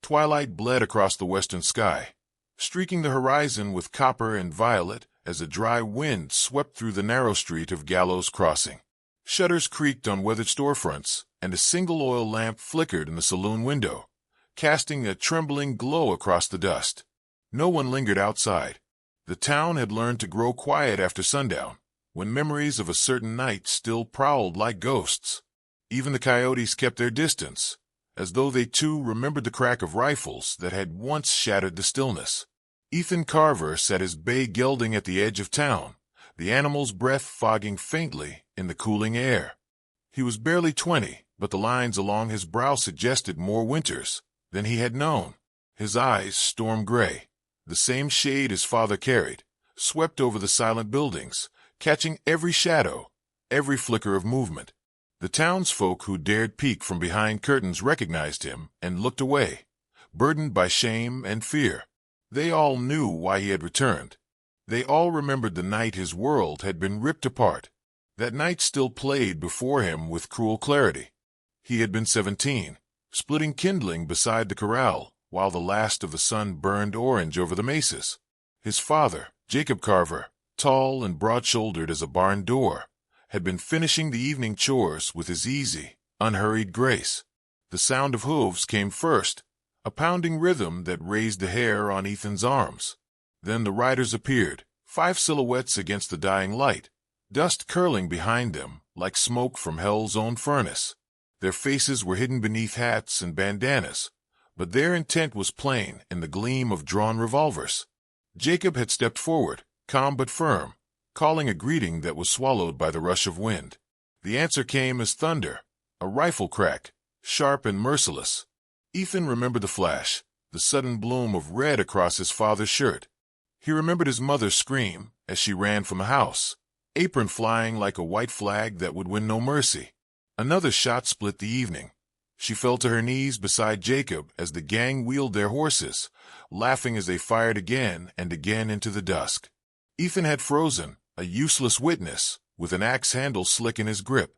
Twilight bled across the western sky, streaking the horizon with copper and violet as a dry wind swept through the narrow street of Gallows Crossing. Shutters creaked on weathered storefronts, and a single oil lamp flickered in the saloon window, casting a trembling glow across the dust. No one lingered outside. The town had learned to grow quiet after sundown, when memories of a certain night still prowled like ghosts. Even the coyotes kept their distance, as though they too remembered the crack of rifles that had once shattered the stillness. Ethan Carver sat his bay gelding at the edge of town, the animal's breath fogging faintly in the cooling air. He was barely 20, but the lines along his brow suggested more winters than he had known. His eyes, storm gray, the same shade his father carried, swept over the silent buildings, catching every shadow, every flicker of movement. The townsfolk who dared peek from behind curtains recognized him and looked away, burdened by shame and fear. They all knew why he had returned. They all remembered the night his world had been ripped apart. That night still played before him with cruel clarity. He had been 17, splitting kindling beside the corral, while the last of the sun burned orange over the mesas. His father, Jacob Carver, tall and broad-shouldered as a barn door, had been finishing the evening chores with his easy, unhurried grace. The sound of hooves came first, a pounding rhythm that raised the hair on Ethan's arms. Then the riders appeared, 5 silhouettes against the dying light, dust curling behind them like smoke from hell's own furnace. Their faces were hidden beneath hats and bandanas, but their intent was plain in the gleam of drawn revolvers. Jacob had stepped forward, calm but firm, calling a greeting that was swallowed by the rush of wind. The answer came as thunder, a rifle crack, sharp and merciless. Ethan remembered the flash, the sudden bloom of red across his father's shirt. He remembered his mother's scream as she ran from the house, apron flying like a white flag that would win no mercy. Another shot split the evening. She fell to her knees beside Jacob as the gang wheeled their horses, laughing as they fired again and again into the dusk. Ethan had frozen, a useless witness, with an axe handle slick in his grip.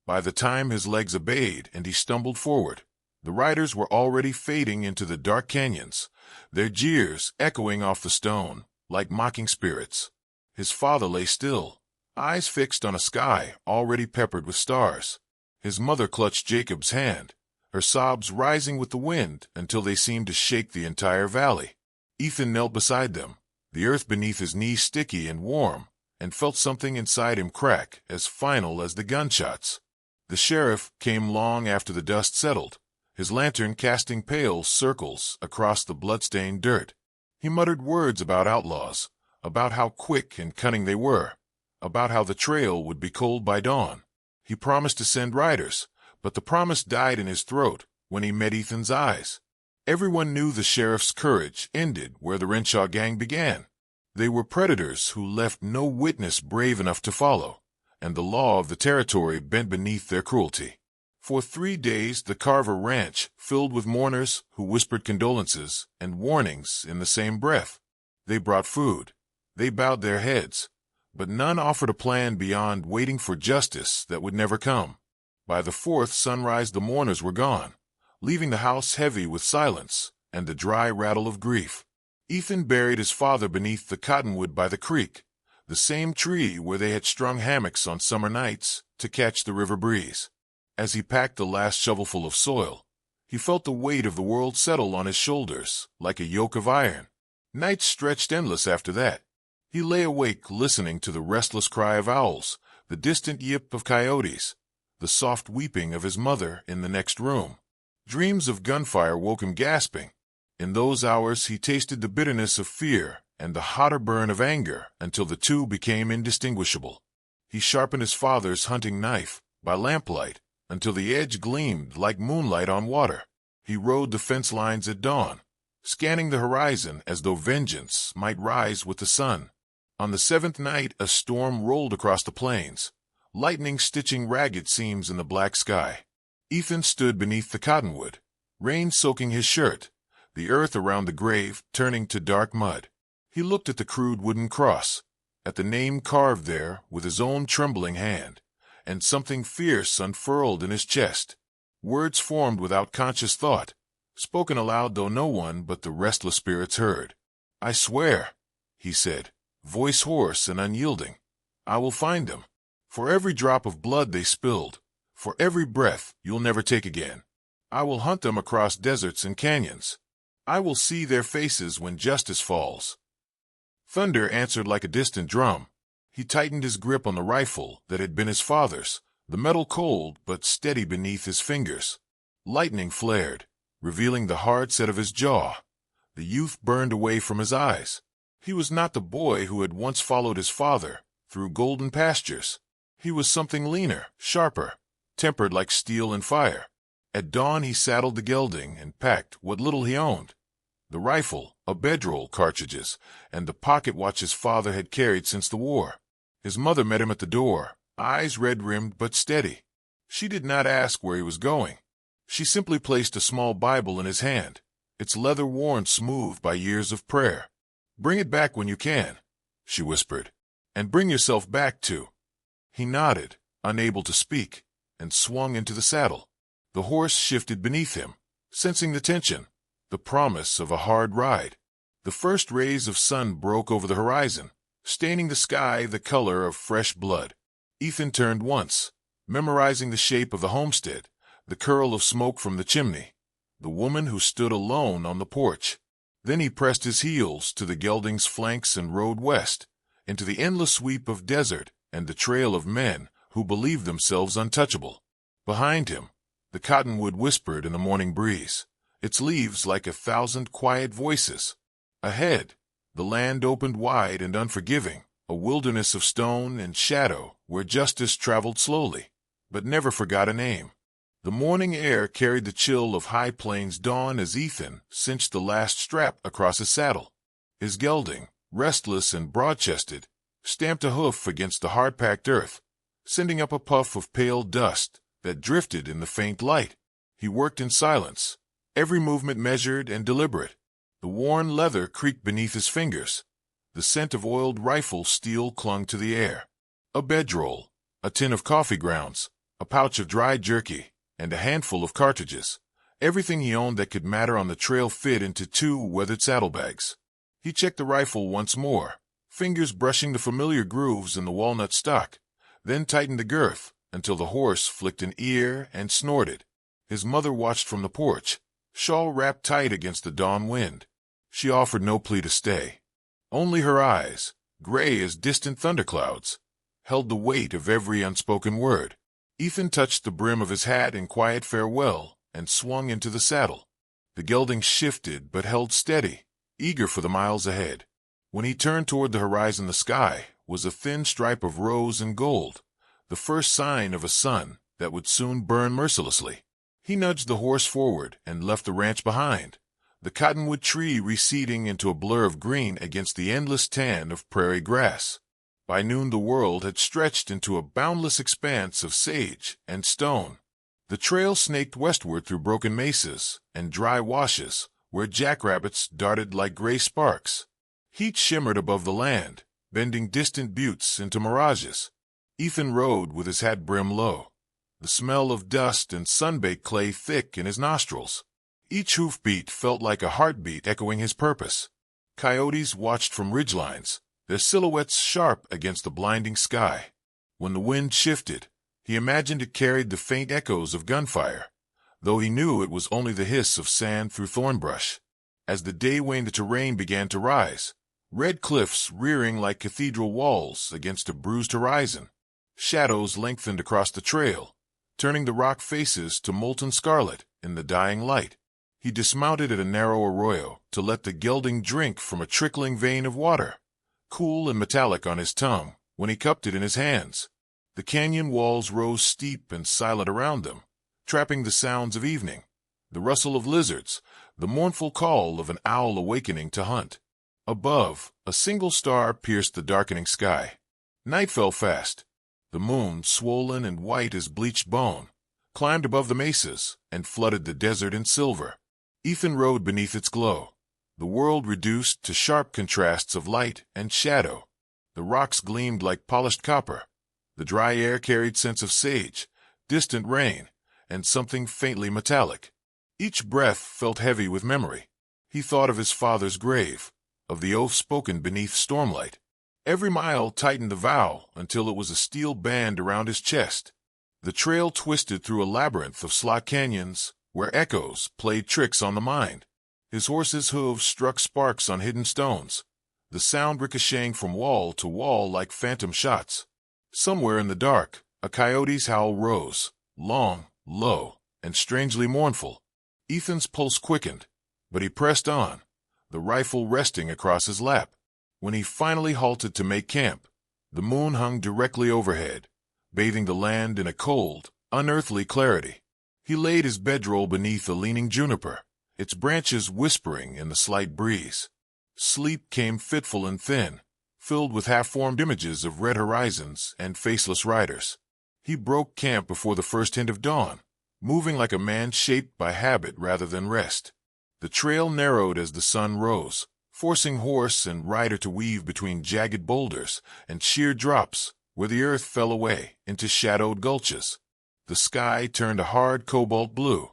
By the time his legs obeyed and he stumbled forward, the riders were already fading into the dark canyons, their jeers echoing off the stone like mocking spirits. His father lay still, eyes fixed on a sky already peppered with stars. His mother clutched Jacob's hand, her sobs rising with the wind until they seemed to shake the entire valley. Ethan knelt beside them, the earth beneath his knees sticky and warm, and felt something inside him crack as final as the gunshots. The sheriff came long after the dust settled, his lantern casting pale circles across the blood-stained dirt. He muttered words about outlaws, about how quick and cunning they were, about how the trail would be cold by dawn. He promised to send riders, but the promise died in his throat when he met Ethan's eyes. Everyone knew the sheriff's courage ended where the Renshaw gang began. They were predators who left no witness brave enough to follow, and the law of the territory bent beneath their cruelty. For 3 days the Carver ranch filled with mourners who whispered condolences and warnings in the same breath. They brought food. They bowed their heads, but none offered a plan beyond waiting for justice that would never come. By the 4th sunrise the mourners were gone, leaving the house heavy with silence and the dry rattle of grief. Ethan buried his father beneath the cottonwood by the creek, the same tree where they had strung hammocks on summer nights to catch the river breeze. As he packed the last shovelful of soil, he felt the weight of the world settle on his shoulders like a yoke of iron. Nights stretched endless after that. He lay awake listening to the restless cry of owls, the distant yip of coyotes, the soft weeping of his mother in the next room. Dreams of gunfire woke him gasping. In those hours he tasted the bitterness of fear and the hotter burn of anger until the two became indistinguishable. He sharpened his father's hunting knife by lamplight until the edge gleamed like moonlight on water. He rode the fence lines at dawn, scanning the horizon as though vengeance might rise with the sun. On the 7th night a storm rolled across the plains, lightning stitching ragged seams in the black sky. Ethan stood beneath the cottonwood, rain soaking his shirt, the earth around the grave turning to dark mud. He looked at the crude wooden cross, at the name carved there with his own trembling hand, and something fierce unfurled in his chest. Words formed without conscious thought, spoken aloud though no one but the restless spirits heard. "I swear," he said, voice hoarse and unyielding, "I will find them. For every drop of blood they spilled, for every breath you'll never take again. I will hunt them across deserts and canyons. I will see their faces when justice falls." Thunder answered like a distant drum. He tightened his grip on the rifle that had been his father's, the metal cold but steady beneath his fingers. Lightning flared, revealing the hard set of his jaw. The youth burned away from his eyes. He was not the boy who had once followed his father through golden pastures. He was something leaner, sharper, tempered like steel and fire. At dawn he saddled the gelding and packed what little he owned. The rifle, a bedroll, cartridges, and the pocket watch his father had carried since the war. His mother met him at the door, eyes red-rimmed but steady. She did not ask where he was going. She simply placed a small Bible in his hand, its leather worn smooth by years of prayer. "Bring it back when you can," she whispered, "and bring yourself back too." He nodded, unable to speak, and swung into the saddle. The horse shifted beneath him, sensing the tension, the promise of a hard ride. The first rays of sun broke over the horizon, staining the sky the color of fresh blood. Ethan turned once, memorizing the shape of the homestead, the curl of smoke from the chimney, the woman who stood alone on the porch. Then he pressed his heels to the gelding's flanks and rode west, into the endless sweep of desert and the trail of men who believed themselves untouchable. Behind him, the cottonwood whispered in the morning breeze, its leaves like 1,000 quiet voices. Ahead, the land opened wide and unforgiving, a wilderness of stone and shadow where justice traveled slowly, but never forgot a name. The morning air carried the chill of high plains dawn as Ethan cinched the last strap across his saddle. His gelding, restless and broad-chested, stamped a hoof against the hard-packed earth, sending up a puff of pale dust that drifted in the faint light. He worked in silence, every movement measured and deliberate. The worn leather creaked beneath his fingers. The scent of oiled rifle steel clung to the air. A bedroll, a tin of coffee grounds, a pouch of dried jerky, and a handful of cartridges. Everything he owned that could matter on the trail fit into 2 weathered saddlebags. He checked the rifle once more, fingers brushing the familiar grooves in the walnut stock, then tightened the girth until the horse flicked an ear and snorted. His mother watched from the porch, shawl wrapped tight against the dawn wind. She offered no plea to stay. Only her eyes, gray as distant thunderclouds, held the weight of every unspoken word. Ethan touched the brim of his hat in quiet farewell and swung into the saddle. The gelding shifted but held steady, eager for the miles ahead. When he turned toward the horizon, the sky was a thin stripe of rose and gold, the first sign of a sun that would soon burn mercilessly. He nudged the horse forward and left the ranch behind, the cottonwood tree receding into a blur of green against the endless tan of prairie grass. By noon the world had stretched into a boundless expanse of sage and stone. The trail snaked westward through broken mesas and dry washes where jackrabbits darted like gray sparks. Heat shimmered above the land, bending distant buttes into mirages. Ethan rode with his hat brim low, the smell of dust and sun-baked clay thick in his nostrils. Each hoofbeat felt like a heartbeat echoing his purpose. Coyotes watched from ridgelines, their silhouettes sharp against the blinding sky. When the wind shifted, he imagined it carried the faint echoes of gunfire, though he knew it was only the hiss of sand through thorn brush. As the day waned, the terrain began to rise, red cliffs rearing like cathedral walls against a bruised horizon. Shadows lengthened across the trail, turning the rock faces to molten scarlet in the dying light. He dismounted at a narrow arroyo to let the gelding drink from a trickling vein of water, cool and metallic on his tongue when he cupped it in his hands. The canyon walls rose steep and silent around them, trapping the sounds of evening, the rustle of lizards, the mournful call of an owl awakening to hunt. Above, a single star pierced the darkening sky. Night fell fast. The moon, swollen and white as bleached bone, climbed above the mesas and flooded the desert in silver. Ethan rode beneath its glow, the world reduced to sharp contrasts of light and shadow. The rocks gleamed like polished copper. The dry air carried scents of sage, distant rain, and something faintly metallic. Each breath felt heavy with memory. He thought of his father's grave, of the oath spoken beneath stormlight. Every mile tightened the vow until it was a steel band around his chest. The trail twisted through a labyrinth of slot canyons where echoes played tricks on the mind. His horse's hooves struck sparks on hidden stones, the sound ricocheting from wall to wall like phantom shots. Somewhere in the dark, a coyote's howl rose, long, low, and strangely mournful. Ethan's pulse quickened, but he pressed on, the rifle resting across his lap. When he finally halted to make camp, the moon hung directly overhead, bathing the land in a cold, unearthly clarity. He laid his bedroll beneath a leaning juniper, its branches whispering in the slight breeze. Sleep came fitful and thin, filled with half-formed images of red horizons and faceless riders. He broke camp before the first hint of dawn, moving like a man shaped by habit rather than rest. The trail narrowed as the sun rose, forcing horse and rider to weave between jagged boulders and sheer drops where the earth fell away into shadowed gulches. The sky turned a hard cobalt blue,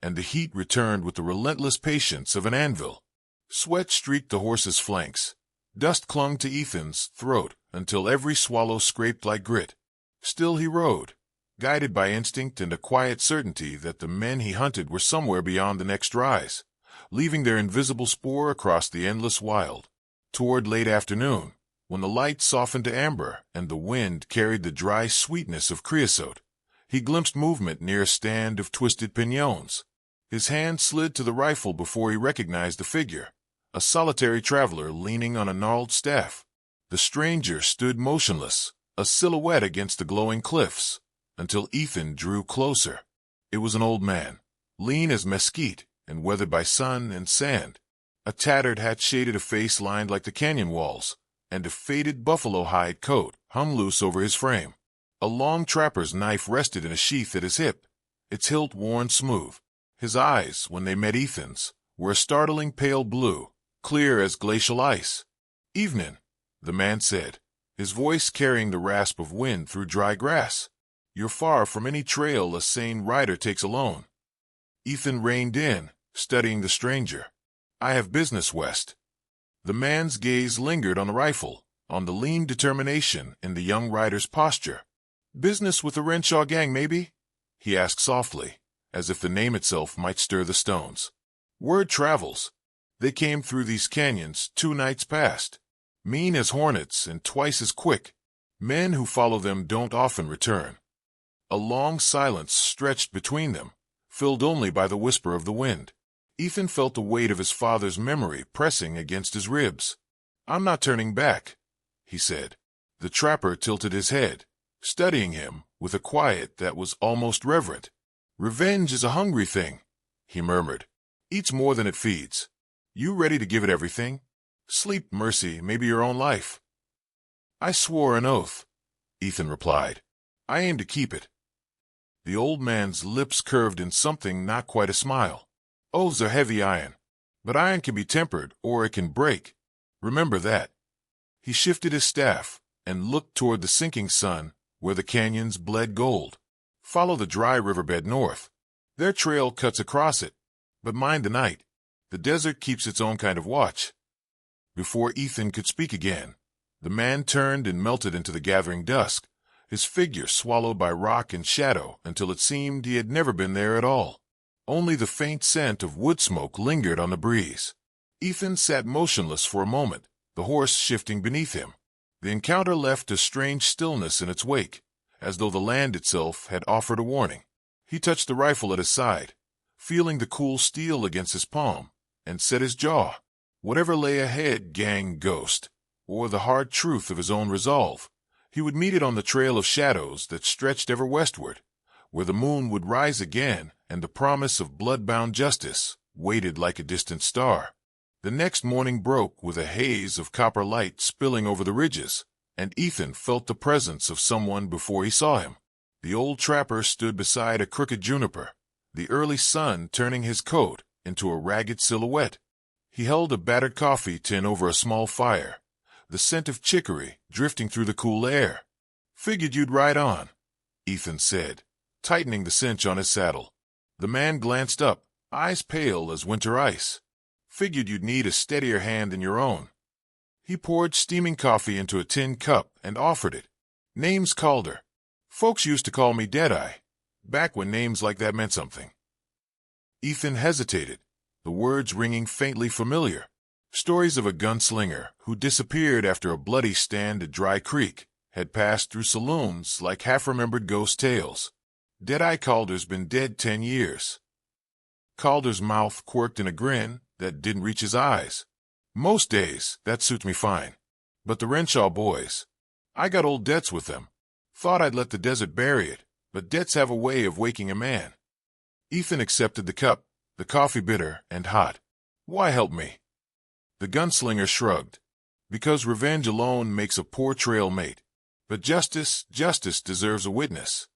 and the heat returned with the relentless patience of an anvil. Sweat streaked the horse's flanks. Dust clung to Ethan's throat until every swallow scraped like grit. Still he rode, guided by instinct and a quiet certainty that the men he hunted were somewhere beyond the next rise, leaving their invisible spoor across the endless wild. Toward late afternoon, when the light softened to amber and the wind carried the dry sweetness of creosote, he glimpsed movement near a stand of twisted piñones. His hand slid to the rifle before he recognized the figure, a solitary traveler leaning on a gnarled staff. The stranger stood motionless, a silhouette against the glowing cliffs, until Ethan drew closer. It was an old man, lean as mesquite and weathered by sun and sand. A tattered hat shaded a face lined like the canyon walls, and a faded buffalo hide coat hung loose over his frame. A long trapper's knife rested in a sheath at his hip, its hilt worn smooth. His eyes, when they met Ethan's, were a startling pale blue, clear as glacial ice. "Evening," the man said, his voice carrying the rasp of wind through dry grass. "You're far from any trail a sane rider takes alone." Ethan reined in, studying the stranger. "I have business west." The man's gaze lingered on the rifle, on the lean determination in the young rider's posture. "Business with the Renshaw gang, maybe?" he asked softly, as if the name itself might stir the stones. "Word travels. They came through these canyons 2 nights past. Mean as hornets and twice as quick. Men who follow them don't often return." A long silence stretched between them, filled only by the whisper of the wind. Ethan felt the weight of his father's memory pressing against his ribs. "I'm not turning back," he said. The trapper tilted his head, studying him with a quiet that was almost reverent. "Revenge is a hungry thing," he murmured. "Eats more than it feeds. You ready to give it everything? Sleep, mercy, maybe your own life." "I swore an oath," Ethan replied. "I aim to keep it." The old man's lips curved in something not quite a smile. "Oaths are heavy iron, but iron can be tempered or it can break. Remember that." He shifted his staff and looked toward the sinking sun where the canyons bled gold. "Follow the dry riverbed north. Their trail cuts across it, but mind the night. The desert keeps its own kind of watch." Before Ethan could speak again, the man turned and melted into the gathering dusk, his figure swallowed by rock and shadow until it seemed he had never been there at all. Only the faint scent of wood smoke lingered on the breeze. Ethan sat motionless for a moment, the horse shifting beneath him. The encounter left a strange stillness in its wake, as though the land itself had offered a warning. He touched the rifle at his side, feeling the cool steel against his palm, and set his jaw. Whatever lay ahead, gang ghost, or the hard truth of his own resolve, he would meet it on the trail of shadows that stretched ever westward, where the moon would rise again and the promise of blood-bound justice waited like a distant star. The next morning broke with a haze of copper light spilling over the ridges, and Ethan felt the presence of someone before he saw him. The old trapper stood beside a crooked juniper, the early sun turning his coat into a ragged silhouette. He held a battered coffee tin over a small fire, the scent of chicory drifting through the cool air. "Figured you'd ride on," Ethan said, tightening the cinch on his saddle. The man glanced up, eyes pale as winter ice. Figured you'd need a steadier hand than your own. He poured steaming coffee into a tin cup and offered it. Name's Calder. Folks used to call me Deadeye, back when names like that meant something. Ethan hesitated, the words ringing faintly familiar. Stories of a gunslinger who disappeared after a bloody stand at Dry Creek had passed through saloons like half-remembered ghost tales. Deadeye Calder's been dead 10 years. Calder's mouth quirked in a grin that didn't reach his eyes. Most days, that suits me fine. But the Renshaw boys, I got old debts with them. Thought I'd let the desert bury it, but debts have a way of waking a man. Ethan accepted the cup, the coffee bitter and hot. Why help me? The gunslinger shrugged. Because revenge alone makes a poor trail mate. But justice deserves a witness.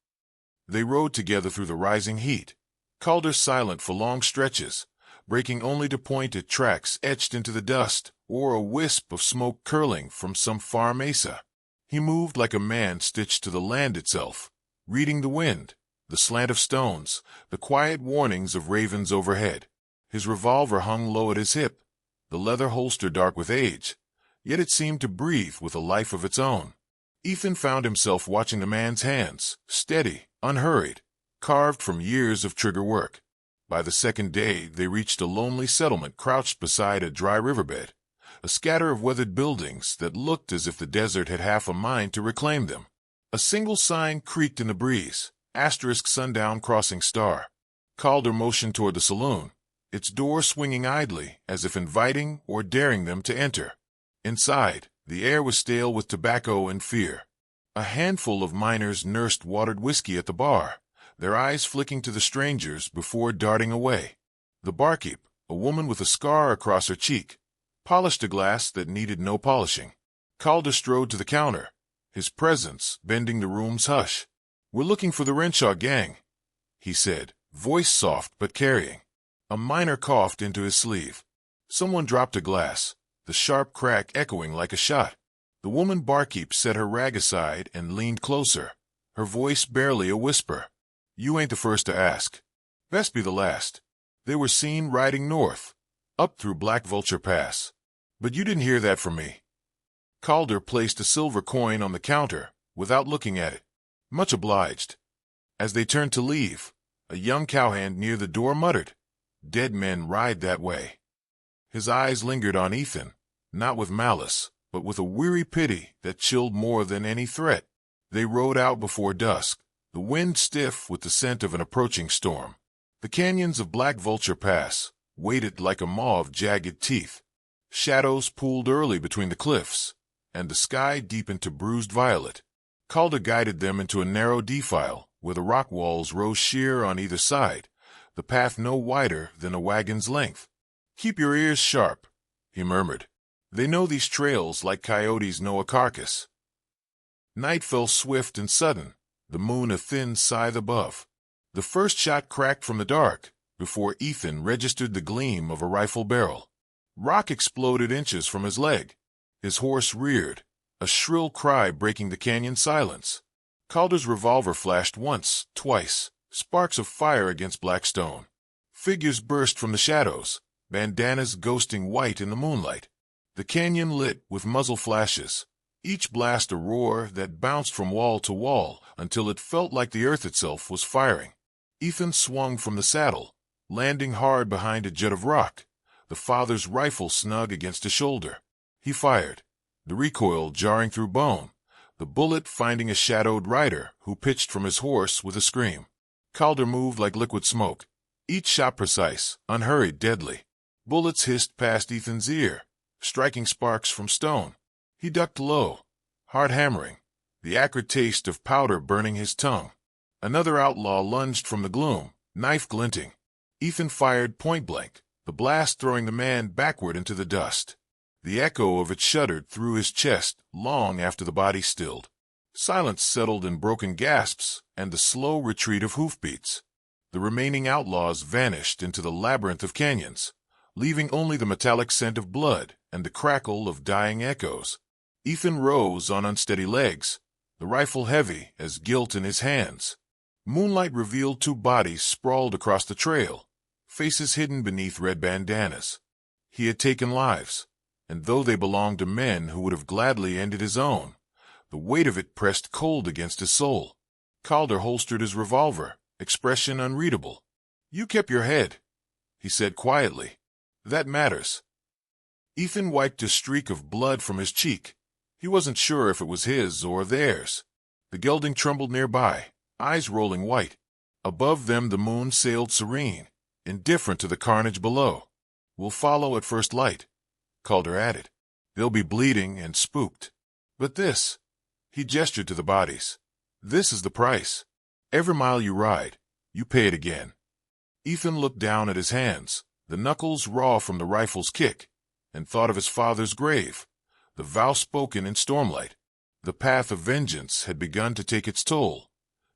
They rode together through the rising heat. Calder silent for long stretches, breaking only to point at tracks etched into the dust or a wisp of smoke curling from some far mesa. He moved like a man stitched to the land itself, reading the wind, the slant of stones, the quiet warnings of ravens overhead. His revolver hung low at his hip, the leather holster dark with age, yet it seemed to breathe with a life of its own. Ethan found himself watching the man's hands, steady, unhurried, carved from years of trigger work. By the second day, they reached a lonely settlement crouched beside a dry riverbed, a scatter of weathered buildings that looked as if the desert had half a mind to reclaim them. A single sign creaked in the breeze, * sundown crossing star. Calder motioned toward the saloon, its door swinging idly as if inviting or daring them to enter. Inside, the air was stale with tobacco and fear. A handful of miners nursed watered whiskey at the bar, their eyes flicking to the strangers before darting away. The barkeep, a woman with a scar across her cheek, polished a glass that needed no polishing. Calder strode to the counter, his presence bending the room's hush. "We're looking for the Renshaw gang," he said, voice soft but carrying. A miner coughed into his sleeve. Someone dropped a glass, the sharp crack echoing like a shot. The woman barkeep set her rag aside and leaned closer, her voice barely a whisper. "You ain't the first to ask. Best be the last. They were seen riding north, up through Black Vulture Pass. But you didn't hear that from me." Calder placed a silver coin on the counter without looking at it. "Much obliged." As they turned to leave, a young cowhand near the door muttered, "Dead men ride that way." His eyes lingered on Ethan, not with malice, but with a weary pity that chilled more than any threat. They rode out before dusk, the wind stiff with the scent of an approaching storm. The canyons of Black Vulture Pass waited like a maw of jagged teeth. Shadows pooled early between the cliffs, and the sky deepened to bruised violet. Calder guided them into a narrow defile where the rock walls rose sheer on either side, the path no wider than a wagon's length. "Keep your ears sharp," he murmured. "They know these trails like coyotes know a carcass." Night fell swift and sudden, the moon a thin scythe above. The first shot cracked from the dark before Ethan registered the gleam of a rifle barrel. Rock exploded inches from his leg. His horse reared, a shrill cry breaking the canyon silence. Calder's revolver flashed once, twice, sparks of fire against black stone. Figures burst from the shadows, bandanas ghosting white in the moonlight. The canyon lit with muzzle flashes, each blast a roar that bounced from wall to wall until it felt like the earth itself was firing. Ethan swung from the saddle, landing hard behind a jut of rock, the father's rifle snug against his shoulder. He fired, the recoil jarring through bone, the bullet finding a shadowed rider who pitched from his horse with a scream. Calder moved like liquid smoke, each shot precise, unhurried, deadly. Bullets hissed past Ethan's ear, striking sparks from stone. He ducked low, heart hammering, the acrid taste of powder burning his tongue. Another outlaw lunged from the gloom, knife glinting. Ethan fired point-blank, the blast throwing the man backward into the dust. The echo of it shuddered through his chest long after the body stilled. Silence settled in broken gasps and the slow retreat of hoofbeats. The remaining outlaws vanished into the labyrinth of canyons, leaving only the metallic scent of blood and the crackle of dying echoes. Ethan rose on unsteady legs, the rifle heavy as guilt in his hands. Moonlight revealed two bodies sprawled across the trail, faces hidden beneath red bandanas. He had taken lives, and though they belonged to men who would have gladly ended his own, the weight of it pressed cold against his soul. Calder holstered his revolver, expression unreadable. "You kept your head," he said quietly. "That matters." Ethan wiped a streak of blood from his cheek. He wasn't sure if it was his or theirs. The gelding trembled nearby, eyes rolling white. Above them the moon sailed serene, indifferent to the carnage below. "We'll follow at first light," Calder added. "They'll be bleeding and spooked. But this," he gestured to the bodies, "this is the price. Every mile you ride, you pay it again." Ethan looked down at his hands, the knuckles raw from the rifle's kick, and thought of his father's grave, the vow spoken in stormlight. The path of vengeance had begun to take its toll,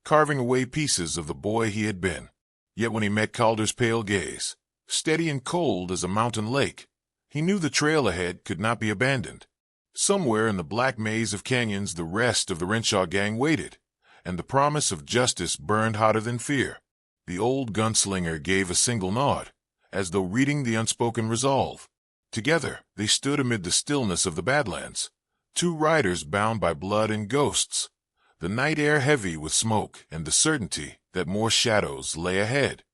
carving away pieces of the boy he had been. Yet when he met Calder's pale gaze, steady and cold as a mountain lake, he knew the trail ahead could not be abandoned. Somewhere in the black maze of canyons the rest of the Renshaw gang waited, and the promise of justice burned hotter than fear. The old gunslinger gave a single nod, as though reading the unspoken resolve. Together they stood amid the stillness of the Badlands, two riders bound by blood and ghosts, the night air heavy with smoke and the certainty that more shadows lay ahead.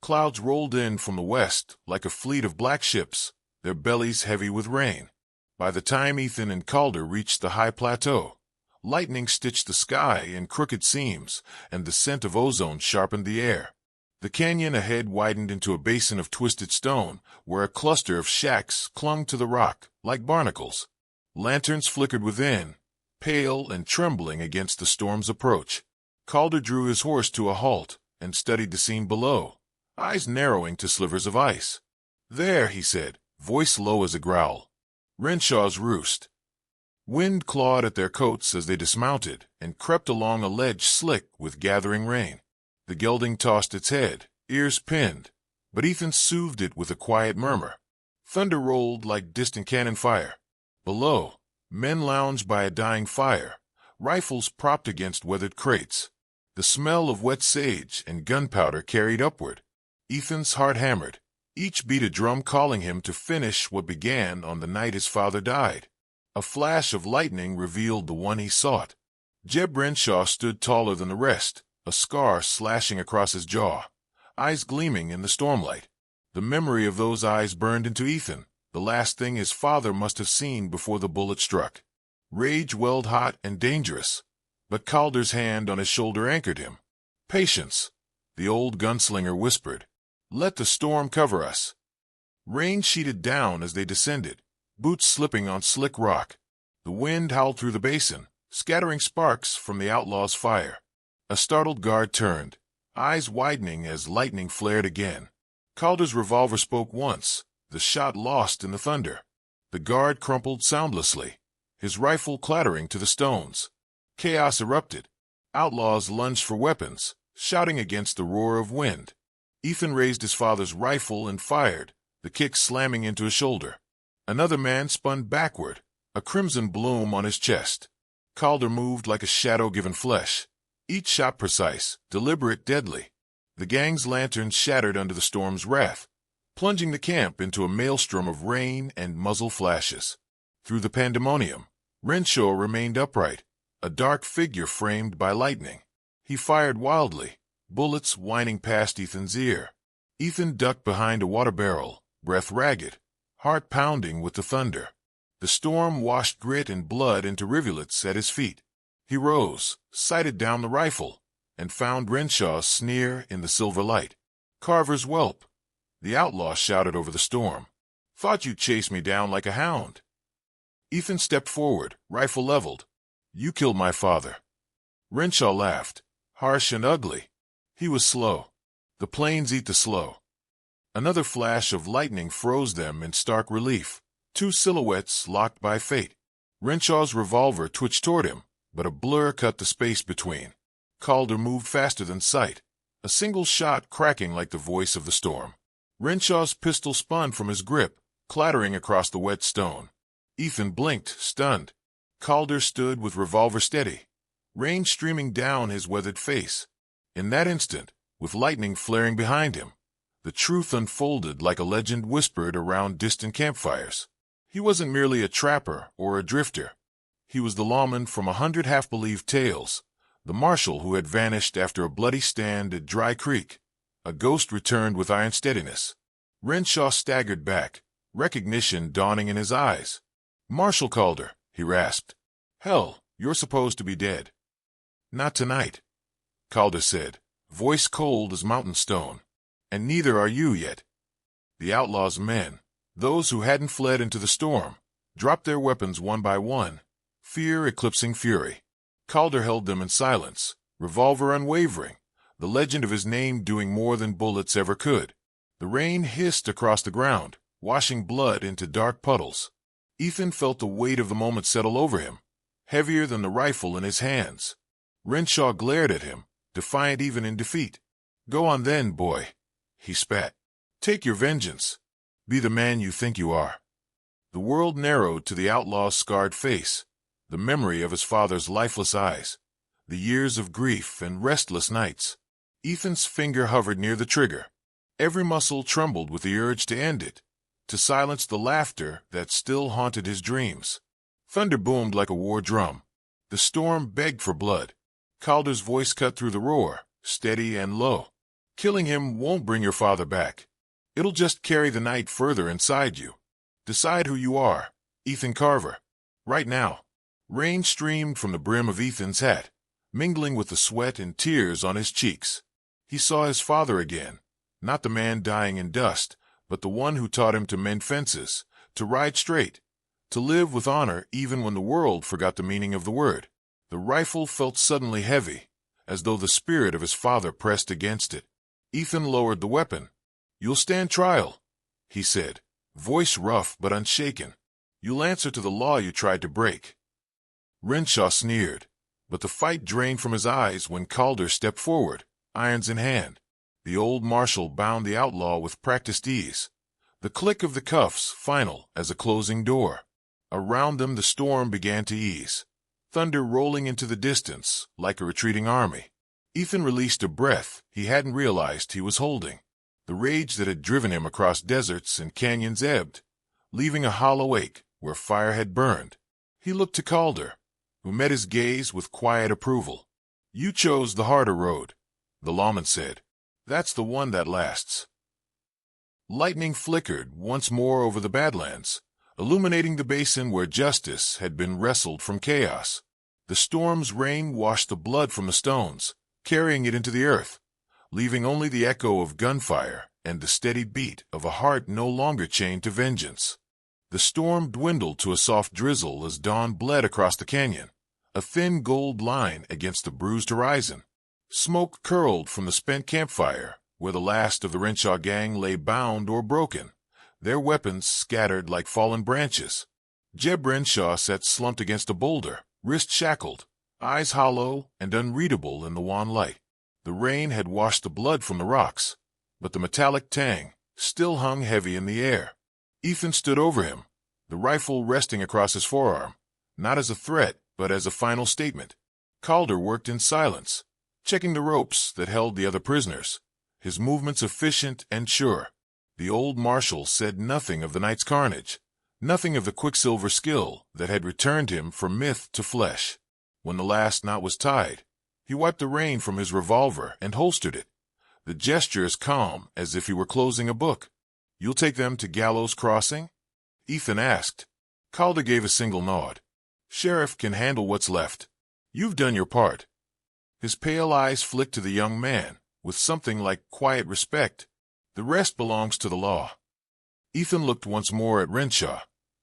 Clouds rolled in from the west like a fleet of black ships, their bellies heavy with rain. By the time Ethan and Calder reached the high plateau, lightning stitched the sky in crooked seams, and the scent of ozone sharpened the air. The canyon ahead widened into a basin of twisted stone, where a cluster of shacks clung to the rock like barnacles. Lanterns flickered within, pale and trembling against the storm's approach. Calder drew his horse to a halt and studied the scene below, eyes narrowing to slivers of ice. "There," he said, voice low as a growl. "Renshaw's roost." Wind clawed at their coats as they dismounted and crept along a ledge slick with gathering rain. The gelding tossed its head, ears pinned, but Ethan soothed it with a quiet murmur. Thunder rolled like distant cannon fire. Below, men lounged by a dying fire, rifles propped against weathered crates. The smell of wet sage and gunpowder carried upward. Ethan's heart hammered, each beat a drum calling him to finish what began on the night his father died. A flash of lightning revealed the one he sought. Jeb Renshaw stood taller than the rest, a scar slashing across his jaw, eyes gleaming in the stormlight. The memory of those eyes burned into Ethan, the last thing his father must have seen before the bullet struck. Rage welled hot and dangerous, but Calder's hand on his shoulder anchored him. "Patience," the old gunslinger whispered. "Let the storm cover us." Rain sheeted down as they descended, boots slipping on slick rock. The wind howled through the basin, scattering sparks from the outlaw's fire. A startled guard turned, eyes widening as lightning flared again. Calder's revolver spoke once, the shot lost in the thunder. The guard crumpled soundlessly, his rifle clattering to the stones. Chaos erupted. Outlaws lunged for weapons, shouting against the roar of wind. Ethan raised his father's rifle and fired, the kick slamming into his shoulder. Another man spun backward, a crimson bloom on his chest. Calder moved like a shadow given flesh, each shot precise, deliberate, deadly. The gang's lanterns shattered under the storm's wrath, plunging the camp into a maelstrom of rain and muzzle flashes. Through the pandemonium, Renshaw remained upright, a dark figure framed by lightning. He fired wildly, bullets whining past Ethan's ear. Ethan ducked behind a water barrel, breath ragged, heart pounding with the thunder. The storm washed grit and blood into rivulets at his feet. He rose, sighted down the rifle, and found Renshaw's sneer in the silver light. "Carver's whelp," the outlaw shouted over the storm. "Thought you'd chase me down like a hound." Ethan stepped forward, rifle leveled. "You killed my father." Renshaw laughed, harsh and ugly. He was slow. The plains eat the slow. Another flash of lightning froze them in stark relief, two silhouettes locked by fate. Renshaw's revolver twitched toward him, but a blur cut the space between. Calder moved faster than sight, a single shot cracking like the voice of the storm. Renshaw's pistol spun from his grip, clattering across the wet stone. Ethan blinked, stunned. Calder stood with revolver steady, rain streaming down his weathered face. In that instant, with lightning flaring behind him, The truth unfolded like a legend whispered around distant campfires. He wasn't merely a trapper or a drifter. He was the lawman from 100 half-believed tales, the marshal who had vanished after a bloody stand at Dry Creek. A ghost returned with iron steadiness. Renshaw staggered back, recognition dawning in his eyes. "Marshal Calder," he rasped. "Hell, you're supposed to be dead." "Not tonight," Calder said, voice cold as mountain stone. "And neither are you yet." The outlaw's men, those who hadn't fled into the storm, dropped their weapons one by one, fear eclipsing fury. Calder held them in silence, revolver unwavering, the legend of his name doing more than bullets ever could. The rain hissed across the ground, washing blood into dark puddles. Ethan felt the weight of the moment settle over him, heavier than the rifle in his hands. Renshaw glared at him, defiant even in defeat. "Go on then, boy," he spat. "Take your vengeance. Be the man you think you are." The world narrowed to the outlaw's scarred face, the memory of his father's lifeless eyes, the years of grief and restless nights. Ethan's finger hovered near the trigger. Every muscle trembled with the urge to end it, to silence the laughter that still haunted his dreams. Thunder boomed like a war drum. The storm begged for blood. Calder's voice cut through the roar, steady and low. "Killing him won't bring your father back. It'll just carry the night further inside you. Decide who you are, Ethan Carver, right now." Rain streamed from the brim of Ethan's hat, mingling with the sweat and tears on his cheeks. He saw his father again, not the man dying in dust, but the one who taught him to mend fences, to ride straight, to live with honor even when the world forgot the meaning of the word. The rifle felt suddenly heavy, as though the spirit of his father pressed against it. Ethan lowered the weapon. "You'll stand trial," he said, voice rough but unshaken. "You'll answer to the law you tried to break." Renshaw sneered, but the fight drained from his eyes when Calder stepped forward, irons in hand. The old marshal bound the outlaw with practiced ease, the click of the cuffs final as a closing door. Around them the storm began to ease, thunder rolling into the distance like a retreating army. Ethan released a breath he hadn't realized he was holding. The rage that had driven him across deserts and canyons ebbed, leaving a hollow ache where fire had burned. He looked to Calder, who met his gaze with quiet approval. "You chose the harder road," the lawman said. "That's the one that lasts." Lightning flickered once more over the Badlands, illuminating the basin where justice had been wrestled from chaos. The storm's rain washed the blood from the stones, carrying it into the earth, leaving only the echo of gunfire and the steady beat of a heart no longer chained to vengeance. The storm dwindled to a soft drizzle as dawn bled across the canyon, a thin gold line against the bruised horizon. Smoke curled from the spent campfire, where the last of the Renshaw gang lay bound or broken, their weapons scattered like fallen branches. Jeb Renshaw sat slumped against a boulder, wrist shackled, eyes hollow and unreadable in the wan light. The rain had washed the blood from the rocks, but the metallic tang still hung heavy in the air. Ethan stood over him, the rifle resting across his forearm, not as a threat, but as a final statement. Calder worked in silence, checking the ropes that held the other prisoners, his movements efficient and sure. The old marshal said nothing of the night's carnage, nothing of the quicksilver skill that had returned him from myth to flesh. When the last knot was tied, he wiped the rain from his revolver and holstered it, the gesture as calm as if he were closing a book. "You'll take them to Gallows Crossing?" Ethan asked. Calder gave a single nod. "Sheriff can handle what's left. You've done your part." His pale eyes flicked to the young man, with something like quiet respect. "The rest belongs to the law." Ethan looked once more at Renshaw,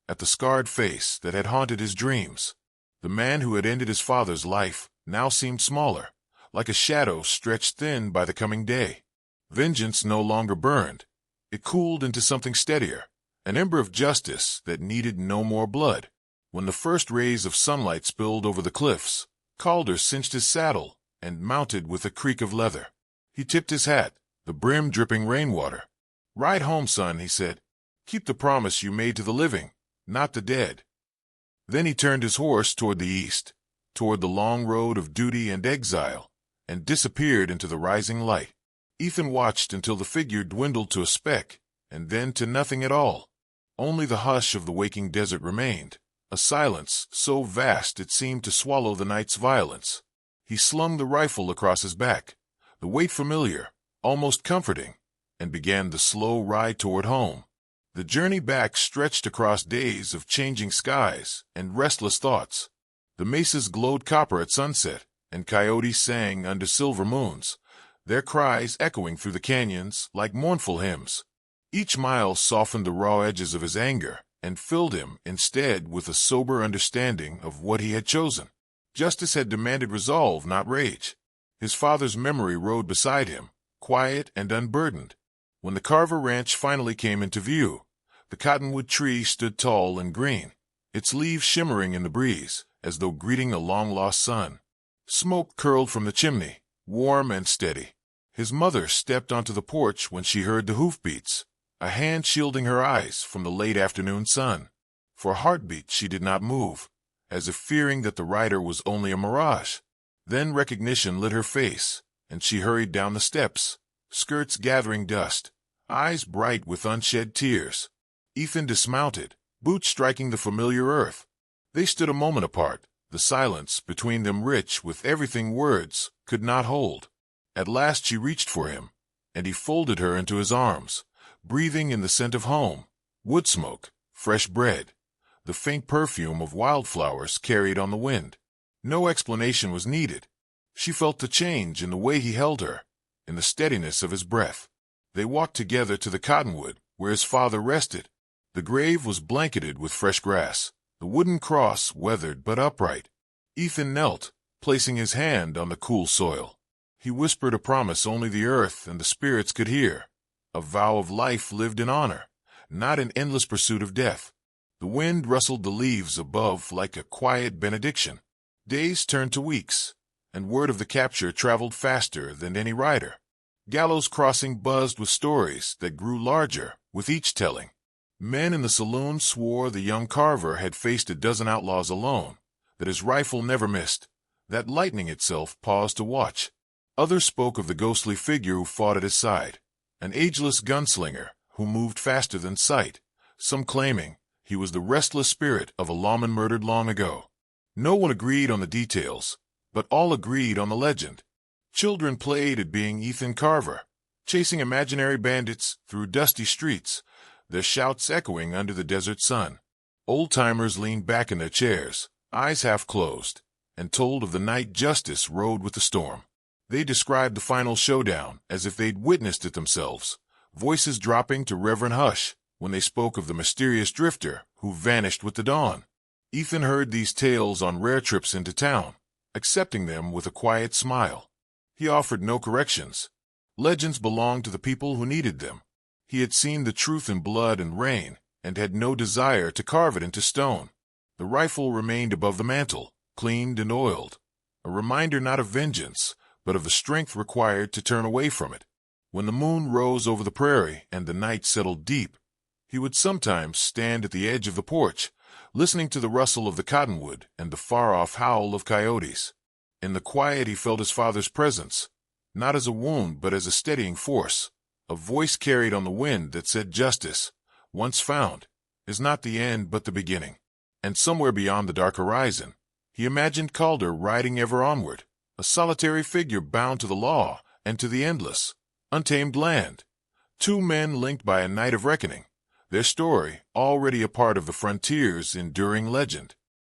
at the scarred face that had haunted his dreams. The man who had ended his father's life now seemed smaller, like a shadow stretched thin by the coming day. Vengeance no longer burned. It cooled into something steadier, an ember of justice that needed no more blood. When the first rays of sunlight spilled over the cliffs, Calder cinched his saddle and mounted with a creak of leather. He tipped his hat, the brim dripping rainwater. "Ride home, son," he said. "Keep the promise you made to the living, not the dead." Then he turned his horse toward the east, toward the long road of duty and exile, and disappeared into the rising light. Ethan watched until the figure dwindled to a speck, and then to nothing at all. Only the hush of the waking desert remained, a silence so vast it seemed to swallow the night's violence. He slung the rifle across his back, the weight familiar, almost comforting, and began the slow ride toward home. The journey back stretched across days of changing skies and restless thoughts. The mesas glowed copper at sunset, and coyotes sang under silver moons, their cries echoing through the canyons like mournful hymns. Each mile softened the raw edges of his anger and filled him instead with a sober understanding of what he had chosen. Justice had demanded resolve, not rage. His father's memory rode beside him, quiet and unburdened. When the Carver Ranch finally came into view, the cottonwood tree stood tall and green, its leaves shimmering in the breeze, as though greeting a long-lost son. Smoke curled from the chimney, warm and steady. His mother stepped onto the porch when she heard the hoofbeats, a hand shielding her eyes from the late afternoon sun. For a heartbeat she did not move, as if fearing that the rider was only a mirage. Then recognition lit her face, and she hurried down the steps, skirts gathering dust, eyes bright with unshed tears. Ethan dismounted, boots striking the familiar earth. They stood a moment apart, the silence between them rich with everything words could not hold. At last she reached for him, and he folded her into his arms, breathing in the scent of home, wood smoke, fresh bread, the faint perfume of wildflowers carried on the wind. No explanation was needed. She felt the change in the way he held her, in the steadiness of his breath. They walked together to the cottonwood where his father rested. The grave was blanketed with fresh grass, the wooden cross weathered but upright. Ethan knelt, placing his hand on the cool soil. He whispered a promise only the earth and the spirits could hear, a vow of life lived in honor, not in endless pursuit of death. The wind rustled the leaves above like a quiet benediction. Days turned to weeks, and word of the capture traveled faster than any rider. Gallows Crossing buzzed with stories that grew larger with each telling. Men in the saloon swore the young Carver had faced a dozen outlaws alone, that his rifle never missed, that lightning itself paused to watch. Others spoke of the ghostly figure who fought at his side, an ageless gunslinger who moved faster than sight, some claiming he was the restless spirit of a lawman murdered long ago. No one agreed on the details, but all agreed on the legend. Children played at being Ethan Carver, chasing imaginary bandits through dusty streets, their shouts echoing under the desert sun. Old-timers leaned back in their chairs, eyes half closed, and told of the night justice rode with the storm. They described the final showdown as if they'd witnessed it themselves, voices dropping to reverent hush when they spoke of the mysterious drifter who vanished with the dawn. Ethan heard these tales on rare trips into town, accepting them with a quiet smile. He offered no corrections. Legends belonged to the people who needed them. He had seen the truth in blood and rain, and had no desire to carve it into stone. The rifle remained above the mantel, cleaned and oiled, a reminder not of vengeance, but of the strength required to turn away from it. When the moon rose over the prairie and the night settled deep, he would sometimes stand at the edge of the porch, listening to the rustle of the cottonwood and the far-off howl of coyotes. In the quiet he felt his father's presence, not as a wound but as a steadying force, a voice carried on the wind that said justice, once found, is not the end but the beginning. And somewhere beyond the dark horizon, he imagined Calder riding ever onward, a solitary figure bound to the law and to the endless, untamed land. Two men linked by a night of reckoning, their story already a part of the frontier's enduring legend.